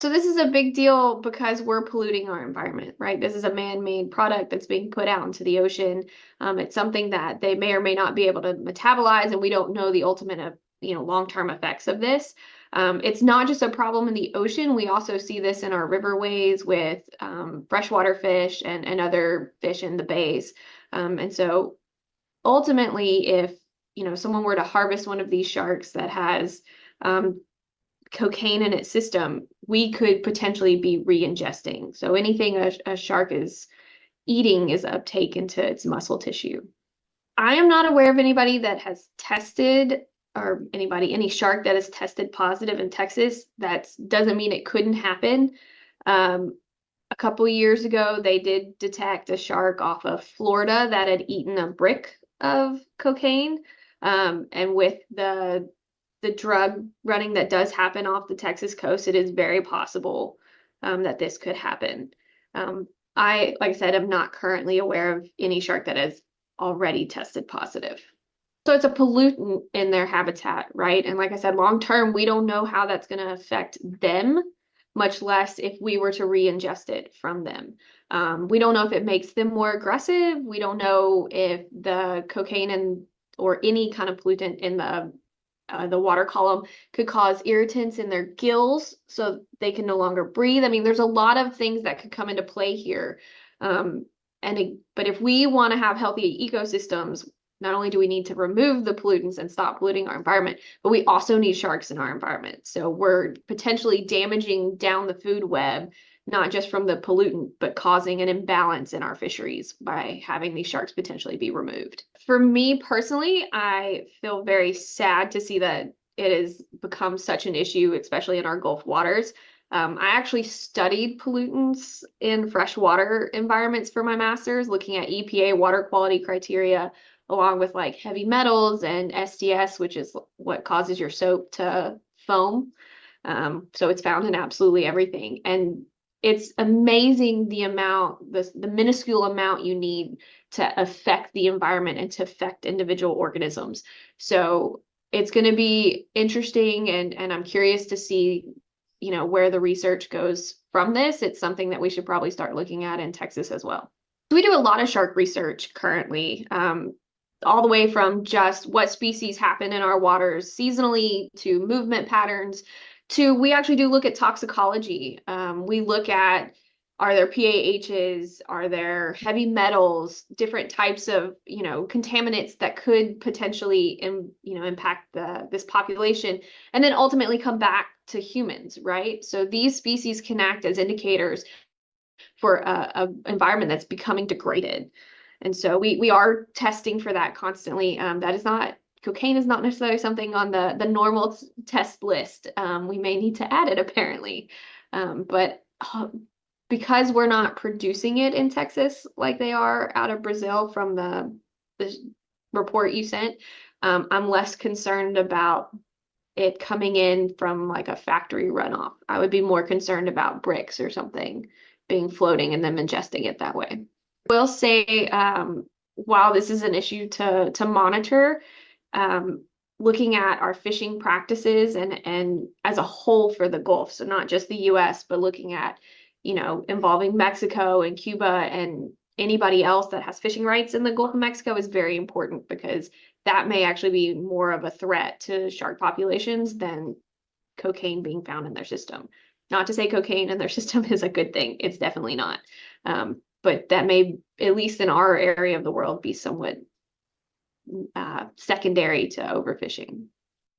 So this is a big deal because we're polluting our environment, right? This is a man-made product that's being put out into the ocean. It's something that they may or may not be able to metabolize, and we don't know the ultimate long-term effects of this. It's not just a problem in the ocean. We also see this in our riverways with freshwater fish and other fish in the bays. And so ultimately, if someone were to harvest one of these sharks that has cocaine in its system, we could potentially be re-ingesting. So anything a shark is eating is uptake into its muscle tissue. I am not aware of anybody that has tested or any shark that has tested positive in Texas. That doesn't mean it couldn't happen. A couple of years ago, they did detect a shark off of Florida that had eaten a brick of cocaine. And with the drug running that does happen off the Texas coast, it is very possible that this could happen. Like I said, I'm not currently aware of any shark that has already tested positive. So it's a pollutant in their habitat, right? And like I said, long term, we don't know how that's going to affect them, much less if we were to re-ingest it from them. We don't know if it makes them more aggressive. We don't know if the cocaine or any kind of pollutant in the water column could cause irritants in their gills so they can no longer breathe. I mean, there's a lot of things that could come into play here. But if we want to have healthy ecosystems, not only do we need to remove the pollutants and stop polluting our environment, but we also need sharks in our environment. So we're potentially damaging down the food web, not just from the pollutant, but causing an imbalance in our fisheries by having these sharks potentially be removed. For me personally, I feel very sad to see that it has become such an issue, especially in our Gulf waters. I actually studied pollutants in freshwater environments for my master's, looking at EPA water quality criteria, along with like heavy metals and SDS, which is what causes your soap to foam. So it's found in absolutely everything. And it's amazing the minuscule amount you need to affect the environment and to affect individual organisms. So it's going to be interesting, and I'm curious to see, where the research goes from this. It's something that we should probably start looking at in Texas as well. We do a lot of shark research currently, all the way from just what species happen in our waters seasonally to movement patterns to we actually do look at toxicology. We look at, are there PAHs, are there heavy metals, different types of contaminants that could potentially impact this population, and then ultimately come back to humans, right? So these species can act as indicators for a environment that's becoming degraded. And so we are testing for that constantly. Cocaine is not necessarily something on the normal test list. We may need to add it apparently. But because we're not producing it in Texas like they are out of Brazil from the report you sent, I'm less concerned about it coming in from like a factory runoff. I would be more concerned about bricks or something being floating and them ingesting it that way. I will say, while this is an issue to monitor, looking at our fishing practices and as a whole for the Gulf, so not just the US, but looking at, involving Mexico and Cuba and anybody else that has fishing rights in the Gulf of Mexico is very important, because that may actually be more of a threat to shark populations than cocaine being found in their system. Not to say cocaine in their system is a good thing. It's definitely not. But that may, at least in our area of the world, be somewhat secondary to overfishing.